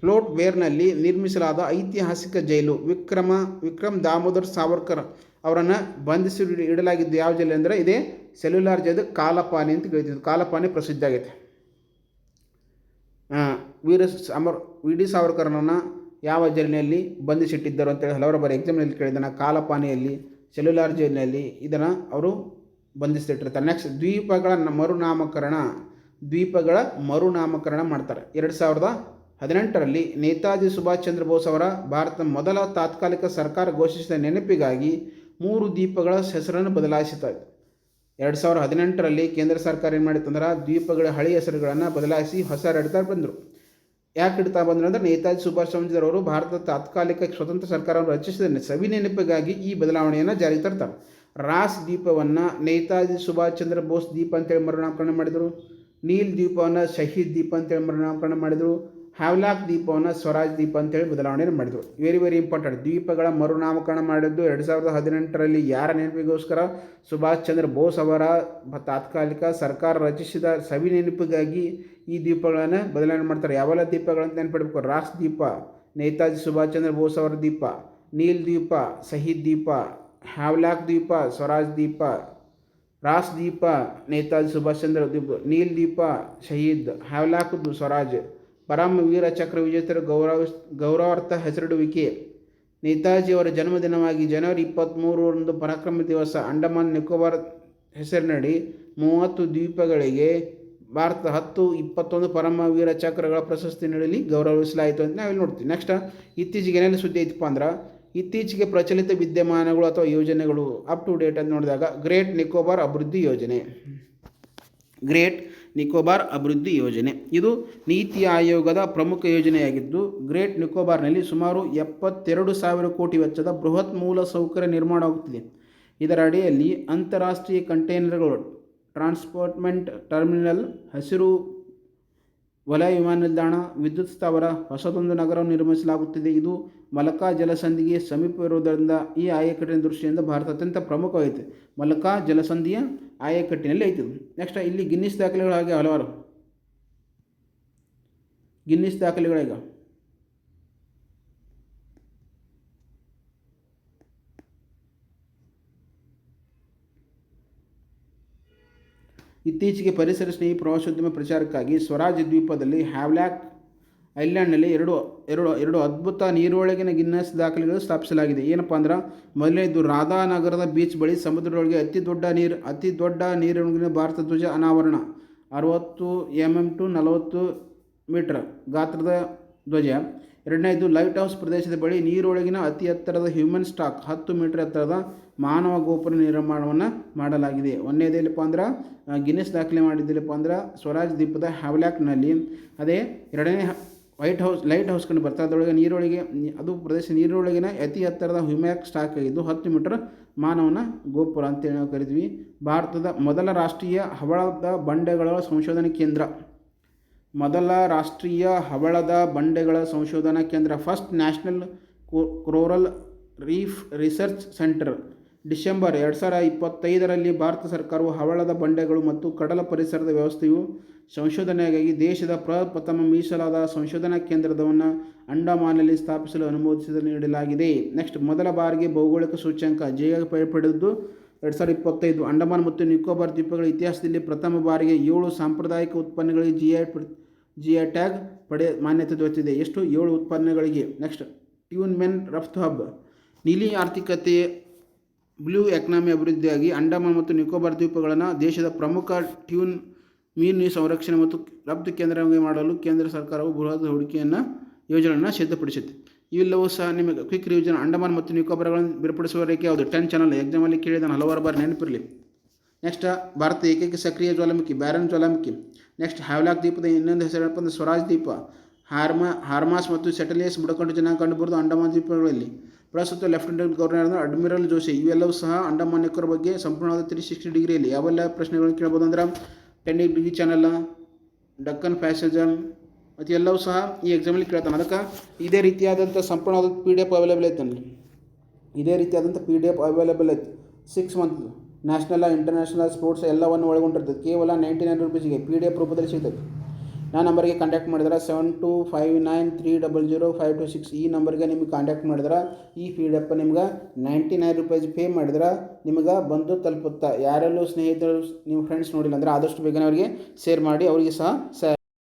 ಫ್ಲೋಟ್ ಬೇರ್ನಲ್ಲಿ ನಿರ್ಮಿಸಲಾದ ಐತಿಹಾಸಿಕ ಜೈಲು. ವಿಕ್ರಮ್ ದಾಮೋದರ್ ಸಾವರ್ಕರ್ ಅವರನ್ನು ಬಂಧಿಸಿ ಇಡಲಾಗಿದ್ದು ಯಾವ ಜೈಲು ಅಂದರೆ ಇದೇ ಸೆಲ್ಯುಲಾರ್ ಜೈಲು ಕಾಲಪಾನಿ ಅಂತ ಕರಿತೀವಿ. ಕಾಲಪಾನಿ ಪ್ರಸಿದ್ಧ ಆಗೈತೆ. ವಿ ಡಿ ಸಾವರ್ಕರ್ನನ್ನು ಯಾವ ಜೈಲಿನಲ್ಲಿ ಬಂಧಿಸಿಟ್ಟಿದ್ದರು ಅಂತೇಳಿ ಹಲವಾರು ಬಾರಿ ಎಕ್ಸಾಮ್ನಲ್ಲಿ ಕೇಳಿದ್ದಾನೆ. ಕಾಲಪಾನಿಯಲ್ಲಿ, ಸೆಲ್ಯುಲಾರ್ ಜೈಲಿನಲ್ಲಿ ಇದನ್ನು ಅವರು ಬಂಧಿಸಿಟ್ಟಿರ್ತಾರೆ. ನೆಕ್ಸ್ಟ್ ದ್ವೀಪಗಳ ಮರುನಾಮಕರಣ ಮಾಡ್ತಾರೆ. 2018ರಲ್ಲಿ ನೇತಾಜಿ ಸುಭಾಷ್ ಚಂದ್ರ ಬೋಸ್ ಅವರ ಭಾರತದ ಮೊದಲ ತಾತ್ಕಾಲಿಕ ಸರ್ಕಾರ ಘೋಷಿಸಿದ ನೆನಪಿಗಾಗಿ 3 ದ್ವೀಪಗಳ ಹೆಸರನ್ನು ಬದಲಾಯಿಸಿತು. 2018ರಲ್ಲಿ ಕೇಂದ್ರ ಸರ್ಕಾರ ಏನು ಮಾಡಿತ್ತಂದ್ರೆ ದ್ವೀಪಗಳ ಹಳೆಯ ಹೆಸರುಗಳನ್ನು ಬದಲಾಯಿಸಿ ಹೊಸ ಇಡ್ತಾ ಬಂದರು. ಯಾಕೆ ಇಡ್ತಾ ಬಂದರು ಅಂದರೆ ನೇತಾಜಿ ಸುಭಾಷ್ ಚಂದ್ರ ಅವರು ಭಾರತದ ತಾತ್ಕಾಲಿಕ ಸ್ವತಂತ್ರ ಸರ್ಕಾರವನ್ನು ರಚಿಸಿದ ಸವಿ ನೆನಪಿಗಾಗಿ ಈ ಬದಲಾವಣೆಯನ್ನು ಜಾರಿಗೆ ತರ್ತಾರೆ. ರಾಸ್ ದ್ವೀಪವನ್ನು ನೇತಾಜಿ ಸುಭಾಷ್ ಚಂದ್ರ ಬೋಸ್ ದ್ವೀಪ ಅಂತೇಳಿ ಮರುನಾಮಕರಣ ಮಾಡಿದರು. ನೀಲ್ ದ್ವೀಪವನ್ನು ಶಹೀದ್ ದ್ವೀಪ ಅಂತೇಳಿ ಮರುನಾಮಕರಣ ಮಾಡಿದರು. ಹ್ಯಾವ್ಲಾಕ್ ದ್ವೀಪವನ್ನು ಸ್ವರಾಜ್ ದ್ವೀಪ ಅಂತೇಳಿ ಬದಲಾವಣೆ ಮಾಡಿದರು. Very important. ದ್ವೀಪಗಳ ಮರುನಾಮಕರಣ ಮಾಡಿದ್ದು 2018ರಲ್ಲಿ ಯಾರ ನೆನಪಿಗೋಸ್ಕರ? ಸುಭಾಷ್ ಚಂದ್ರ ಬೋಸ್ ಅವರ ತಾತ್ಕಾಲಿಕ ಸರ್ಕಾರ ರಚಿಸಿದ ಸವಿ ನೆನಪಿಗಾಗಿ ಈ ದ್ವೀಪಗಳನ್ನು ಬದಲಾವಣೆ ಮಾಡ್ತಾರೆ. ಯಾವೆಲ್ಲ ದ್ವೀಪಗಳಂತ ನೆನಪಿಡಬೇಕು? ರಾಸ್ ದ್ವೀಪ ನೇತಾಜಿ ಸುಭಾಷ್ ಚಂದ್ರ ಬೋಸ್ ಅವರ ದ್ವೀಪ, ನೀಲ್ ದ್ವೀಪ ಶಹೀದ್ ದ್ವೀಪ, ಹ್ಯಾವ್ಲಾಕ್ ದ್ವೀಪ ಸ್ವರಾಜ್ ದ್ವೀಪ, ರಾಸ್ ದ್ವೀಪ ನೇತಾಜಿ ಸುಭಾಷ್ ಚಂದ್ರ ದ್ವೀಪ, ನೀಲ್ ದ್ವೀಪ ಶಹೀದ್, ಹ್ಯಾವ್ಲಾಕ್ ಸ್ವರಾಜ್. ಪರಮ ವೀರ ಚಕ್ರ ವಿಜೇತರ ಗೌರವಾರ್ಥ ಹೆಸರಿಡುವಿಕೆ. ನೇತಾಜಿಯವರ ಜನ್ಮದಿನವಾಗಿ ಜನವರಿ 23ರಂದು ಪರಾಕ್ರಮ ದಿವಸ ಅಂಡಮಾನ್ ನಿಕೋಬಾರ್ ಹೆಸರಿನಡಿ 30 ದ್ವೀಪಗಳಿಗೆ ಭಾರತ 10, 21 ಪರಮ ವೀರ ಚಕ್ರಗಳ ಪ್ರಶಸ್ತಿ ನೀಡಲಿ ಗೌರವಿಸಲಾಯಿತು ಅಂತ ನಾವಿಲ್ಲಿ ನೋಡ್ತೀವಿ. ನೆಕ್ಸ್ಟ್ ಇತ್ತೀಚೆಗೆ ಏನೆಲ್ಲ ಸುದ್ದಿ ಐತಪ್ಪ ಅಂದ್ರೆ ಇತ್ತೀಚೆಗೆ ಪ್ರಚಲಿತ ವಿದ್ಯಮಾನಗಳು ಅಥವಾ ಯೋಜನೆಗಳು ಅಪ್ ಟು ಡೇಟ್ ಅಂತ ನೋಡಿದಾಗ ಗ್ರೇಟ್ ನಿಕೋಬಾರ್ ಅಭಿವೃದ್ಧಿ ಯೋಜನೆ ಇದು ನೀತಿ ಆಯೋಗದ ಪ್ರಮುಖ ಯೋಜನೆಯಾಗಿದ್ದು ಗ್ರೇಟ್ ನಿಕೋಬಾರ್ನಲ್ಲಿ ಸುಮಾರು 72,000 ಕೋಟಿ ವೆಚ್ಚದ ಬೃಹತ್ ಮೂಲ ಸೌಕರ್ಯ ನಿರ್ಮಾಣವಾಗುತ್ತಿದೆ. ಇದರ ಅಡಿಯಲ್ಲಿ ಅಂತಾರಾಷ್ಟ್ರೀಯ ಕಂಟೈನರ್ಗಳು, ಟ್ರಾನ್ಸ್ಪೋರ್ಟ್ಮೆಂಟ್ ಟರ್ಮಿನಲ್, ಹಸಿರು ವಲಯ ವಿಮಾನ ನಿಲ್ದಾಣ, ವಿದ್ಯುತ್ ಸ್ಥಾವರ, ಹೊಸದೊಂದು ನಗರವನ್ನು ನಿರ್ಮಿಸಲಾಗುತ್ತಿದೆ. ಇದು ಮಲಕ್ಕಾ ಜಲಸಂಧಿಗೆ ಸಮೀಪವಿರುವುದರಿಂದ ಈ ಆಯಕಟ್ಟಿನ ದೃಷ್ಟಿಯಿಂದ ಭಾರತ ಅತ್ಯಂತ ಪ್ರಮುಖವಾಗಿದೆ. ಮಲಕ್ಕಾ ಜಲಸಂಧಿಯ ಆಯಕಟ್ಟಿನಲ್ಲಿ ಐತಿ. ನೆಕ್ಸ್ಟ್ ಇಲ್ಲಿ ಗಿನ್ನಿಸ್ ದಾಖಲೆಗಳು ಹಾಗೆ ಹಲವಾರು ಗಿನ್ನಿಸ್ ದಾಖಲೆಗಳೀಗ ಇತ್ತೀಚೆಗೆ ಪರಿಸರ ಸ್ನೇಹಿ ಪ್ರವಾಸೋದ್ಯಮ ಪ್ರಚಾರಕ್ಕಾಗಿ ಸ್ವರಾಜ್ ದ್ವೀಪದಲ್ಲಿ ಹ್ಯಾವ್ಲಾಕ್ ಐಲ್ಯಾಂಡ್ನಲ್ಲಿ ಎರಡು ಅದ್ಭುತ ನೀರೊಳಗಿನ ಗಿನ್ನೆಸ್ ದಾಖಲೆಗಳು ಸ್ಥಾಪಿಸಲಾಗಿದೆ. ಏನಪ್ಪ ಅಂದ್ರೆ ಮೊದಲನೇದು ರಾಧಾನಗರದ ಬೀಚ್ ಬಳಿ ಸಮುದ್ರದೊಳಗೆ ಅತಿ ದೊಡ್ಡ ನೀರೊಳಗಿನ ಭಾರತ ಧ್ವಜ ಅನಾವರಣ. 60 mm to 40 ಮೀಟರ್ ಗಾತ್ರದ ಧ್ವಜ. ಎರಡನೇದು ಲೈಟ್ ಹೌಸ್ ಪ್ರದೇಶದ ಬಳಿ ನೀರೊಳಗಿನ ಅತಿ ಎತ್ತರದ ಹ್ಯೂಮನ್ ಸ್ಟಾಕ್ 10 ಮೀಟರ್ ಎತ್ತರದ ಮಾನವ ಗೋಪುರ ನಿರ್ಮಾಣವನ್ನು ಮಾಡಲಾಗಿದೆ. ಒಂದನೇದೇನಪ್ಪ ಅಂದ್ರೆ ಗಿನ್ನೆಸ್ ದಾಖಲೆ ಮಾಡಿದ್ದಿಲ್ಲಪ್ಪ ಅಂದ್ರೆ ಸ್ವರಾಜ್ ದ್ವೀಪದ ಹ್ಯಾವ್ಲಾಕ್ನಲ್ಲಿ. ಅದೇ ಎರಡನೇ ಲೈಟ್ ಹೌಸ್ ಕಂಡು ಬರ್ತಾ ಅದರೊಳಗೆ ನೀರೊಳಗಿನ ಅತಿ ಎತ್ತರದ ಹ್ಯೂಮ್ಯಾಕ್ ಸ್ಟಾಕ್ ಆಗಿದ್ದು 10 ಮೀಟರ್ ಮಾನವನ ಗೋಪುರ ಅಂತೇಳಿ ನಾವು ಕರಿತೀವಿ. ಭಾರತದ ಮೊದಲ ರಾಷ್ಟ್ರೀಯ ಹವಳದ ಬಂಡೆಗಳ ಸಂಶೋಧನಾ ಕೇಂದ್ರ first national coral reef research centre December 2025ರಲ್ಲಿ ಭಾರತ ಸರ್ಕಾರವು ಹವಳದ ಬಂಡೆಗಳು ಮತ್ತು ಕಡಲ ಪರಿಸರದ ವ್ಯವಸ್ಥೆಯು ಸಂಶೋಧನೆಗಾಗಿ ದೇಶದ ಪ್ರಪ್ರಥಮ ಮೀಸಲಾದ ಸಂಶೋಧನಾ ಕೇಂದ್ರವನ್ನು ಅಂಡಮಾನ್ನಲ್ಲಿ ಸ್ಥಾಪಿಸಲು ಅನುಮೋದಿಸಲು ನೀಡಲಾಗಿದೆ. ನೆಕ್ಸ್ಟ್ ಮೊದಲ ಬಾರಿಗೆ ಭೌಗೋಳಿಕ ಸೂಚ್ಯಂಕ JI ಪಡೆದಿದ್ದು 2025. ಅಂಡಮಾನ್ ಮತ್ತು ನಿಕೋಬಾರ್ ದ್ವೀಪಗಳ ಇತಿಹಾಸದಲ್ಲಿ ಪ್ರಥಮ ಬಾರಿಗೆ 7 ಸಾಂಪ್ರದಾಯಿಕ ಉತ್ಪನ್ನಗಳಿಗೆ GI ಟ್ಯಾಗ್ ಮಾನ್ಯತೆ ದೊರೆತಿದೆ. ಎಷ್ಟು? 7 ಉತ್ಪನ್ನಗಳಿಗೆ. ನೆಕ್ಸ್ಟ್ ಟ್ಯೂನ್ ಮೆನ್ ರಫ್ತು ಹಬ್. ನೀಲಿ ಆರ್ಥಿಕತೆ ಬ್ಲೂ ಎಕಾನಮಿ ಅಭಿವೃದ್ಧಿಯಾಗಿ ಅಂಡಮಾನ್ ಮತ್ತು ನಿಕೋಬಾರ್ ದ್ವೀಪಗಳನ್ನು ದೇಶದ ಪ್ರಮುಖ ಟ್ಯೂನ್ ಮೀನು ಸಂರಕ್ಷಣೆ ಮತ್ತು ರಫ್ತು ಕೇಂದ್ರವಾಗಿ ಮಾಡಲು ಕೇಂದ್ರ ಸರ್ಕಾರವು ಬೃಹತ್ ಹೂಡಿಕೆಯನ್ನು ಯೋಜನೆಯನ್ನು ಸಿದ್ಧಪಡಿಸಿದೆ. ಇವೆಲ್ಲವೂ ಸಹ ನಿಮಗೆ ಕ್ವಿಕ್ ರಿವಿಷನ್. ಅಂಡಮಾನ್ ಮತ್ತು ನಿಕೋಬಾರ್ಗಳನ್ನು ಬೇರ್ಪಡಿಸುವ ರೇಖೆ ಯಾವುದು? 10 ಚಾನಲ್ ಎಕ್ಸಾಮಲ್ಲಿ ಕೇಳಿದಾನೆ, ಹಲವಾರು ಬಾರಿ ನೆನಪಿರಲಿ. ನೆಕ್ಸ್ಟ್ ಭಾರತ ಏಕೈಕ ಸಕ್ರಿಯ ಜ್ವಾಲಾಮುಖಿ ಬ್ಯಾರನ್ ಜ್ವಾಲಾಮುಖಿ. ನೆಕ್ಸ್ಟ್ ಹ್ಯಾವ್ಲಾಕ್ ದ್ವೀಪದ ಇನ್ನೊಂದು ಹೆಸರೇನಪ್ಪ ಅಂದರೆ ಸ್ವರಾಜ್ ದ್ವೀಪ. ಹಾರ್ಮಾಸ್ ಮತ್ತು ಸೆಟಲಿಯಸ್ ಬುಡಕಟ್ಟು ಜನಾಂಗ ಕಂಡುಬರುವುದು ಅಂಡಮಾನ್ ದ್ವೀಪಗಳಲ್ಲಿ. ಪ್ರಸ್ತುತ ಲೆಫ್ಟಿನೆಂಟ್ ಗವರ್ನರ್ ಅಡ್ಮಿರಲ್ ಜೋಶಿ. ಇವೆಲ್ಲವೂ ಸಹ ಅಂಡಮಾನ್ ನಿಕೋಬಾರ್ ಬಗ್ಗೆ ಸಂಪೂರ್ಣವಾದ 360 ಡಿಗ್ರಿಯಲ್ಲಿ ಯಾವೆಲ್ಲ ಪ್ರಶ್ನೆಗಳನ್ನು ಕೇಳ್ಬೋದು ಅಂದ್ರೆ 10 ಡಿಗ್ರಿ ಚಾನಲ್, ಡಕ್ಕನ್ ಪ್ಯಾಸೇಜ್ ಮತ್ತು ಎಲ್ಲವೂ ಸಹ ಈ ಎಕ್ಸಾಮಲ್ಲಿ ಕೇಳ್ತಾನೆ. ಅದಕ್ಕೆ ಇದೇ ರೀತಿಯಾದಂಥ ಸಂಪೂರ್ಣವಾದ PDF ಅವೈಲೇಬಲ್ ಐತೆ ನನಗೆ. ಇದೇ ರೀತಿಯಾದಂಥ PDF ಅವೈಲೇಬಲ್ ಐತೆ. 6 ಮಂತ್ ನ್ಯಾಷನಲ್ ಇಂಟರ್ನ್ಯಾಷನಲ್ ಸ್ಪೋರ್ಟ್ಸ್ ಎಲ್ಲವನ್ನು ಒಳಗೊಂಡಿರ್ತದೆ. ಕೇವಲ 99 ರೂಪೀಸಿಗೆ PDF ರೂಪದಲ್ಲಿ ಸಿಗ್ತದೆ. ನಾನು ನಂಬರ್ಗೆ ಕಾಂಟ್ಯಾಕ್ಟ್ ಮಾಡಿದ್ರೆ 7259300526 ಈ ನಂಬರ್ಗೆ ನಿಮಗೆ ಕಾಂಟ್ಯಾಕ್ಟ್ ಮಾಡಿದ್ರೆ ಈ PDF ನಿಮ್ಗೆ 99 ರೂಪೀಸ್ ಪೇ ಮಾಡಿದ್ರೆ ನಿಮಗೆ ಬಂದು ತಲುಪುತ್ತಾ. ಯಾರೆಲ್ಲೂ ಸ್ನೇಹಿತರು ನೀವು ಫ್ರೆಂಡ್ಸ್ ನೋಡಿಲ್ಲ ಅಂದರೆ ಆದಷ್ಟು ಬೇಗನೆ ಅವರಿಗೆ ಶೇರ್ ಮಾಡಿ, ಅವರಿಗೆ ಸಹ